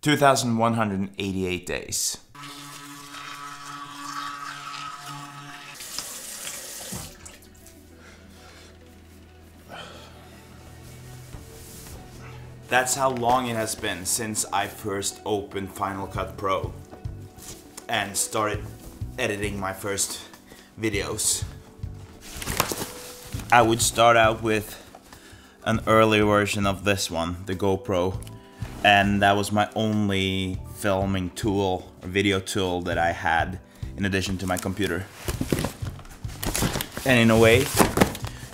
2,188 days. That's how long it has been since I first opened Final Cut Pro and started editing my first videos. I would start out with an early version of this one, the GoPro, and that was my only filming tool or video tool that I had in addition to my computer. And in a way,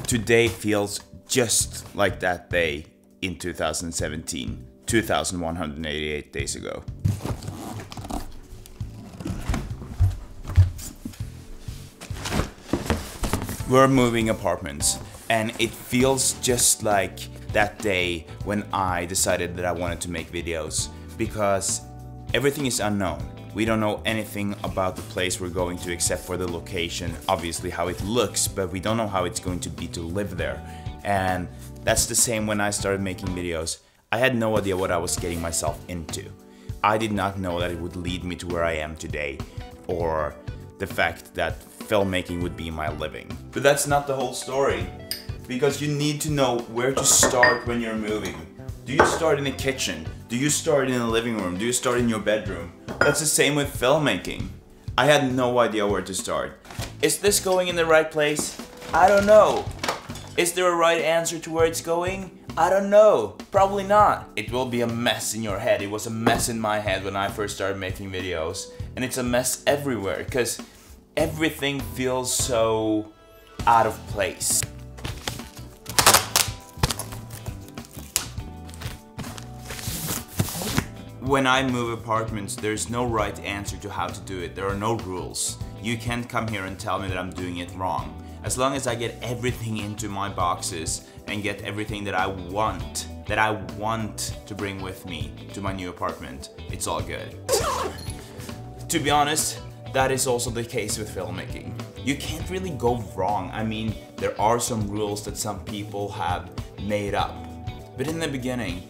today feels just like that day in 2017, 2,188 days ago. We're moving apartments, and it feels just like that day when I decided that I wanted to make videos, because everything is unknown. We don't know anything about the place we're going to except for the location, obviously how it looks, but we don't know how it's going to be to live there. And that's the same when I started making videos. I had no idea what I was getting myself into. I did not know that it would lead me to where I am today, or the fact that filmmaking would be my living. But that's not the whole story, because you need to know where to start when you're moving. Do you start in the kitchen? Do you start in the living room? Do you start in your bedroom? That's the same with filmmaking. I had no idea where to start. Is this going in the right place? I don't know. Is there a right answer to where it's going? I don't know. Probably not. It will be a mess in your head. It was a mess in my head when I first started making videos. And it's a mess everywhere, because everything feels so out of place. When I move apartments, there's no right answer to how to do it. There are no rules. You can't come here and tell me that I'm doing it wrong. As long as I get everything into my boxes and get everything that I want to bring with me to my new apartment, it's all good. To be honest, that is also the case with filmmaking. You can't really go wrong. I mean, there are some rules that some people have made up. But in the beginning,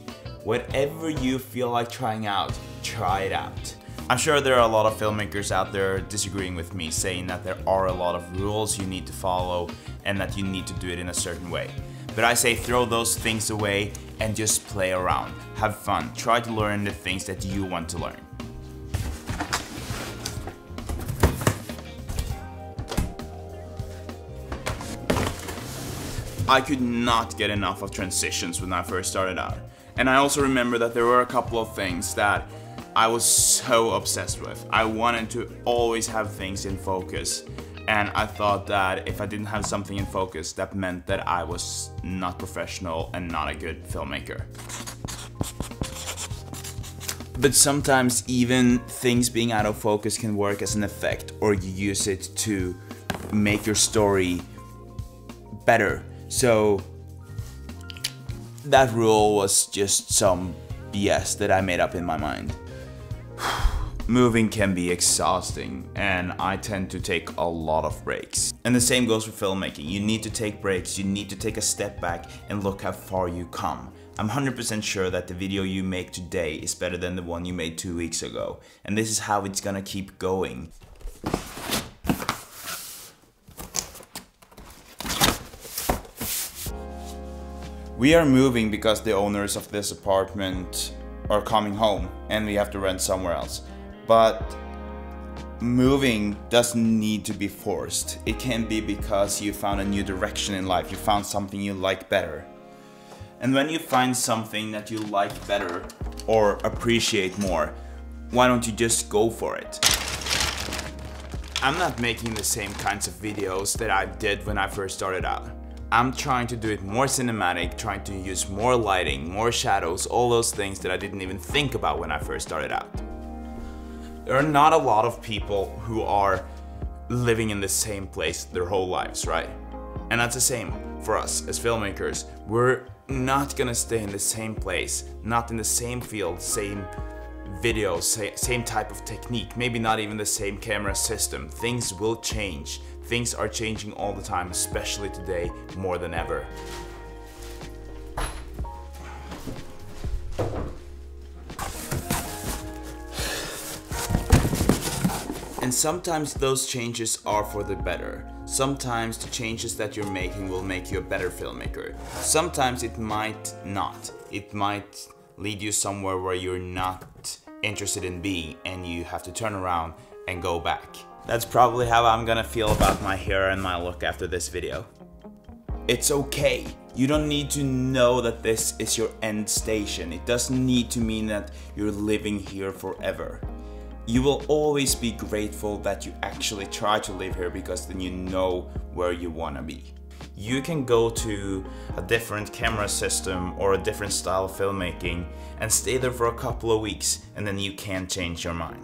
whatever you feel like trying out, try it out. I'm sure there are a lot of filmmakers out there disagreeing with me, saying that there are a lot of rules you need to follow and that you need to do it in a certain way. But I say throw those things away and just play around. Have fun. Try to learn the things that you want to learn. I could not get enough of transitions when I first started out. And I also remember that there were a couple of things that I was so obsessed with. I wanted to always have things in focus, and I thought that if I didn't have something in focus, that meant that I was not professional and not a good filmmaker. But sometimes even things being out of focus can work as an effect, or you use it to make your story better. So that rule was just some BS that I made up in my mind. Moving can be exhausting, and I tend to take a lot of breaks. And the same goes for filmmaking. You need to take breaks, you need to take a step back and look how far you come. I'm 100% sure that the video you make today is better than the one you made 2 weeks ago. And this is how it's gonna keep going. We are moving because the owners of this apartment are coming home and we have to rent somewhere else. But moving doesn't need to be forced. It can be because you found a new direction in life, you found something you like better. And when you find something that you like better or appreciate more, why don't you just go for it? I'm not making the same kinds of videos that I did when I first started out. I'm trying to do it more cinematic, trying to use more lighting, more shadows, all those things that I didn't even think about when I first started out. There are not a lot of people who are living in the same place their whole lives, right? And that's the same for us as filmmakers. We're not gonna stay in the same place, not in the same field, same videos, same type of technique, maybe not even the same camera system. Things will change. Things are changing all the time, especially today, more than ever. And sometimes those changes are for the better. Sometimes the changes that you're making will make you a better filmmaker. Sometimes it might not. It might lead you somewhere where you're not interested in being and you have to turn around and go back. That's probably how I'm gonna feel about my hair and my look after this video. It's okay. You don't need to know that this is your end station. It doesn't need to mean that you're living here forever. You will always be grateful that you actually try to live here, because then you know where you wanna be. You can go to a different camera system or a different style of filmmaking and stay there for a couple of weeks, and then you can change your mind.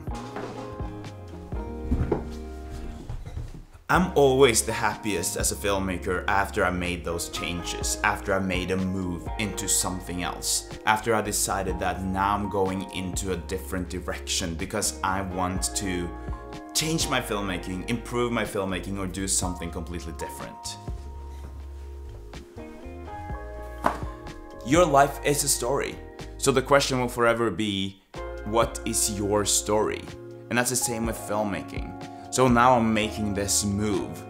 I'm always the happiest as a filmmaker after I made those changes, after I made a move into something else, after I decided that now I'm going into a different direction because I want to change my filmmaking, improve my filmmaking, or do something completely different. Your life is a story, so the question will forever be, what is your story? And that's the same with filmmaking. So now I'm making this move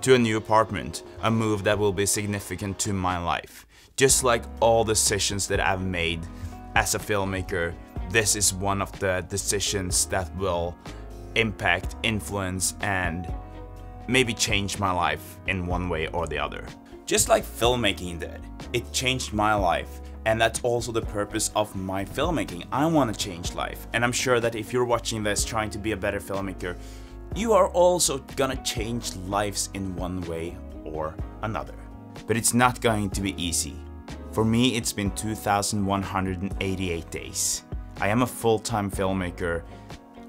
to a new apartment, a move that will be significant to my life. Just like all decisions that I've made as a filmmaker, this is one of the decisions that will impact, influence, and maybe change my life in one way or the other. Just like filmmaking did, it changed my life. And that's also the purpose of my filmmaking. I want to change life. And I'm sure that if you're watching this trying to be a better filmmaker, you are also gonna change lives in one way or another. But it's not going to be easy. For me, it's been 2,188 days. I am a full-time filmmaker.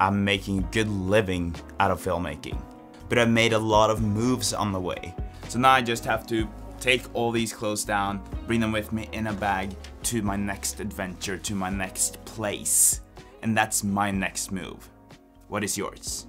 I'm making a good living out of filmmaking. But I've made a lot of moves on the way. So now I just have to take all these clothes down, bring them with me in a bag to my next adventure, to my next place. And that's my next move. What is yours?